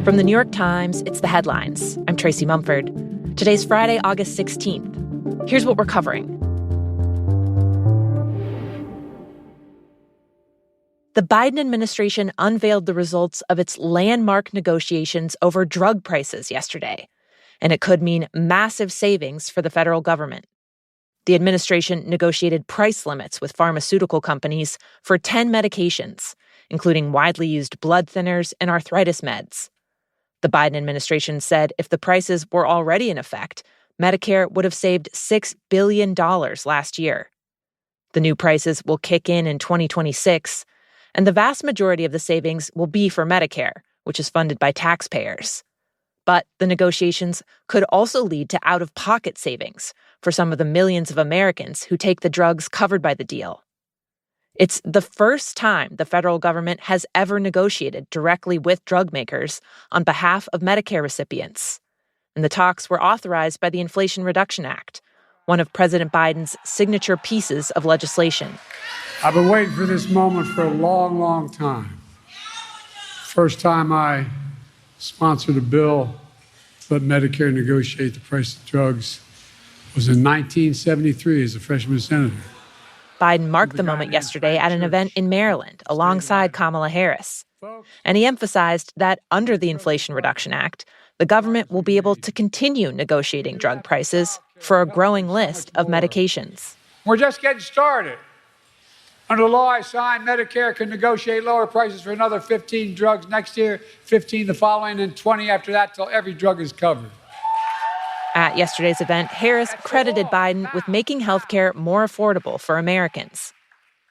From the New York Times, it's The Headlines. I'm Tracy Mumford. Today's Friday, August 16th. Here's what we're covering. The Biden administration unveiled the results of its landmark negotiations over drug prices yesterday, and it could mean massive savings for the federal government. The administration negotiated price limits with pharmaceutical companies for 10 medications, including widely used blood thinners and arthritis meds. The Biden administration said if the prices were already in effect, Medicare would have saved $6 billion last year. The new prices will kick in 2026, and the vast majority of the savings will be for Medicare, which is funded by taxpayers. But the negotiations could also lead to out-of-pocket savings for some of the millions of Americans who take the drugs covered by the deal. It's the first time the federal government has ever negotiated directly with drug makers on behalf of Medicare recipients. And the talks were authorized by the Inflation Reduction Act, one of President Biden's signature pieces of legislation. I've been waiting for this moment for a long, long time. First time I sponsored a bill to let Medicare negotiate the price of drugs was in 1973 as a freshman senator. Biden marked the moment yesterday at an event in Maryland alongside Kamala Harris. And he emphasized that under the Inflation Reduction Act, the government will be able to continue negotiating drug prices for a growing list of medications. We're just getting started. Under the law I signed, Medicare can negotiate lower prices for another 15 drugs next year, 15 the following, and 20 after that till every drug is covered. At yesterday's event, Harris credited Biden with making health care more affordable for Americans.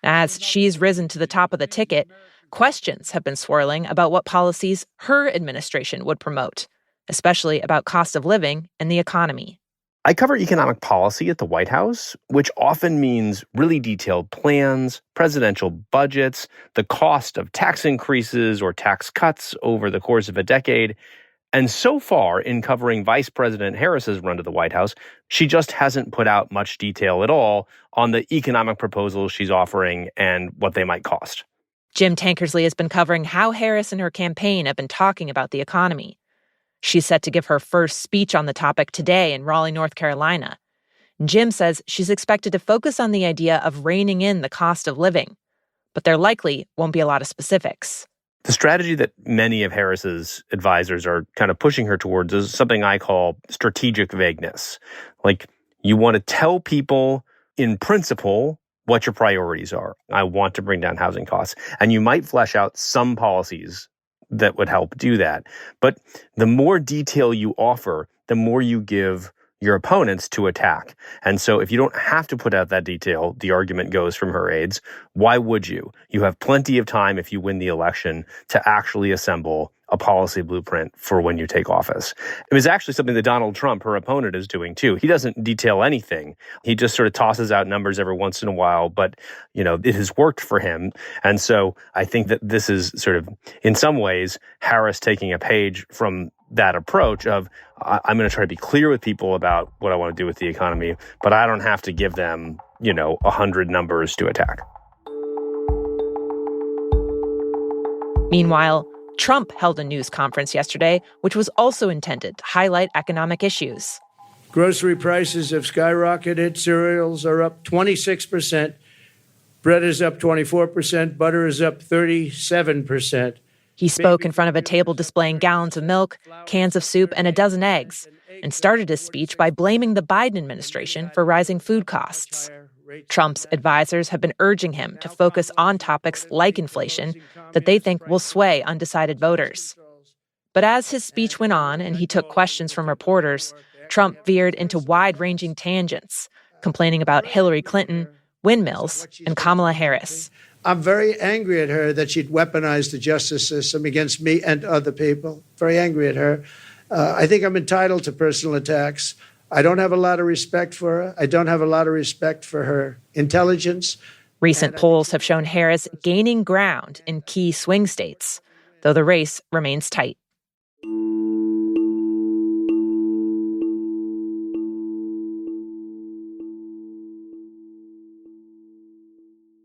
As she's risen to the top of the ticket, questions have been swirling about what policies her administration would promote, especially about cost of living and the economy. I cover economic policy at the White House, which often means really detailed plans, presidential budgets, the cost of tax increases or tax cuts over the course of a decade. And so far, in covering Vice President Harris's run to the White House, she just hasn't put out much detail at all on the economic proposals she's offering and what they might cost. Jim Tankersley has been covering how Harris and her campaign have been talking about the economy. She's set to give her first speech on the topic today in Raleigh, North Carolina. Jim says she's expected to focus on the idea of reining in the cost of living, but there likely won't be a lot of specifics. The strategy that many of Harris's advisors are kind of pushing her towards is something I call strategic vagueness. Like, you want to tell people in principle what your priorities are. I want to bring down housing costs. And you might flesh out some policies that would help do that. But the more detail you offer, the more you give your opponents to attack. And so if you don't have to put out that detail, the argument goes from her aides, why would you? You have plenty of time if you win the election to actually assemble a policy blueprint for when you take office. It was actually something that Donald Trump, her opponent, is doing too. He doesn't detail anything. He just sort of tosses out numbers every once in a while, but it has worked for him. And so I think that this is sort of, in some ways, Harris taking a page from that approach of, I'm going to try to be clear with people about what I want to do with the economy, but I don't have to give them, 100 numbers to attack. Meanwhile, Trump held a news conference yesterday, which was also intended to highlight economic issues. Grocery prices have skyrocketed. Cereals are up 26%. Bread is up 24%. Butter is up 37%. He spoke in front of a table displaying gallons of milk, cans of soup, and a dozen eggs, and started his speech by blaming the Biden administration for rising food costs. Trump's advisors have been urging him to focus on topics like inflation that they think will sway undecided voters. But as his speech went on and he took questions from reporters, Trump veered into wide-ranging tangents, complaining about Hillary Clinton, windmills, and Kamala Harris. I'm very angry at her that she'd weaponized the justice system against me and other people. Very angry at her. I think I'm entitled to personal attacks. I don't have a lot of respect for her. I don't have a lot of respect for her intelligence. Recent polls have shown Harris gaining ground in key swing states, though the race remains tight.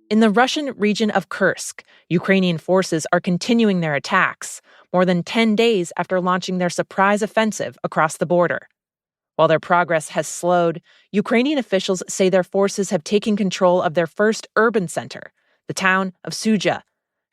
In the Russian region of Kursk, Ukrainian forces are continuing their attacks, more than 10 days after launching their surprise offensive across the border. While their progress has slowed, Ukrainian officials say their forces have taken control of their first urban center, the town of Sudzha,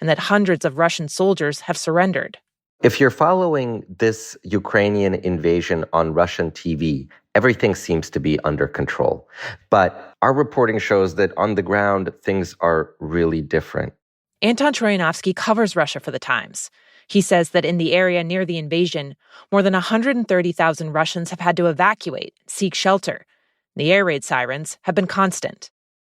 and that hundreds of Russian soldiers have surrendered. If you're following this Ukrainian invasion on Russian TV, everything seems to be under control. But our reporting shows that on the ground, things are really different. Anton Troyanovsky covers Russia for The Times. He says that in the area near the invasion, more than 130,000 Russians have had to evacuate, seek shelter. The air raid sirens have been constant.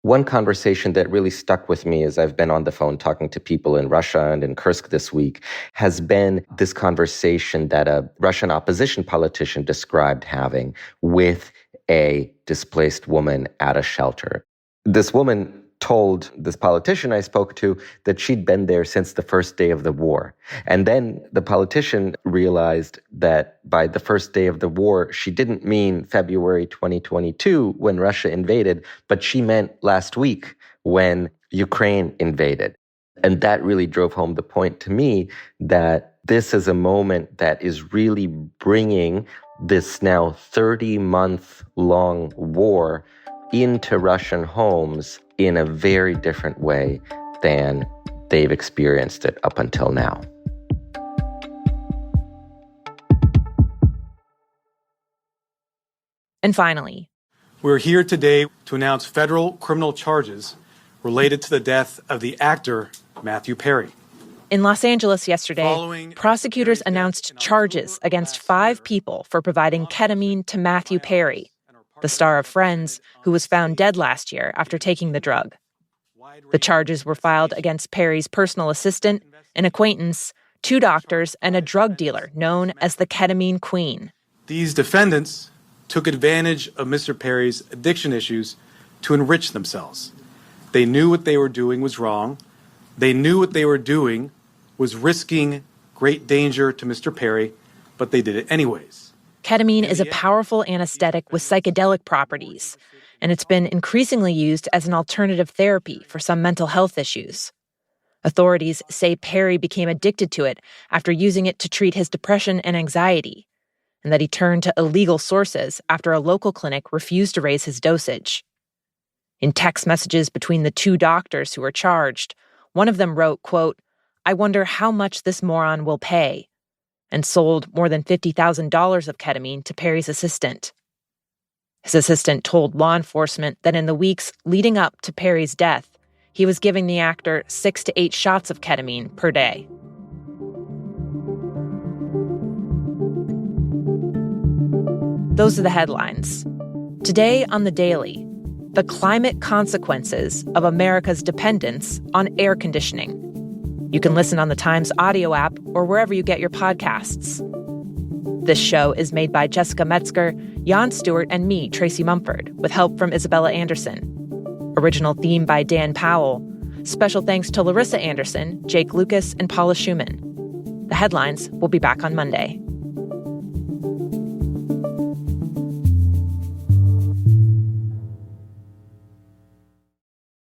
One conversation that really stuck with me as I've been on the phone talking to people in Russia and in Kursk this week has been this conversation that a Russian opposition politician described having with a displaced woman at a shelter. This woman told this politician I spoke to that she'd been there since the first day of the war. And then the politician realized that by the first day of the war, she didn't mean February 2022 when Russia invaded, but she meant last week when Ukraine invaded. And that really drove home the point to me that this is a moment that is really bringing this now 30-month-long war into Russian homes in a very different way than they've experienced it up until now. And finally, we're here today to announce federal criminal charges related to the death of the actor Matthew Perry. In Los Angeles yesterday, prosecutors announced charges against 5 people for providing ketamine to Matthew Perry, the star of Friends, who was found dead last year after taking the drug. The charges were filed against Perry's personal assistant, an acquaintance, 2 doctors, and a drug dealer known as the Ketamine Queen. These defendants took advantage of Mr. Perry's addiction issues to enrich themselves. They knew what they were doing was wrong. They knew what they were doing was risking great danger to Mr. Perry, but they did it anyways. Ketamine is a powerful anesthetic with psychedelic properties, and it's been increasingly used as an alternative therapy for some mental health issues. Authorities say Perry became addicted to it after using it to treat his depression and anxiety, and that he turned to illegal sources after a local clinic refused to raise his dosage. In text messages between the 2 doctors who were charged, one of them wrote, quote, "I wonder how much this moron will pay," and sold more than $50,000 of ketamine to Perry's assistant. His assistant told law enforcement that in the weeks leading up to Perry's death, he was giving the actor 6 to 8 shots of ketamine per day. Those are the headlines. Today on The Daily, the climate consequences of America's dependence on air conditioning. You can listen on the Times audio app or wherever you get your podcasts. This show is made by Jessica Metzger, Jan Stewart, and me, Tracy Mumford, with help from Isabella Anderson. Original theme by Dan Powell. Special thanks to Larissa Anderson, Jake Lucas, and Paula Schumann. The Headlines will be back on Monday.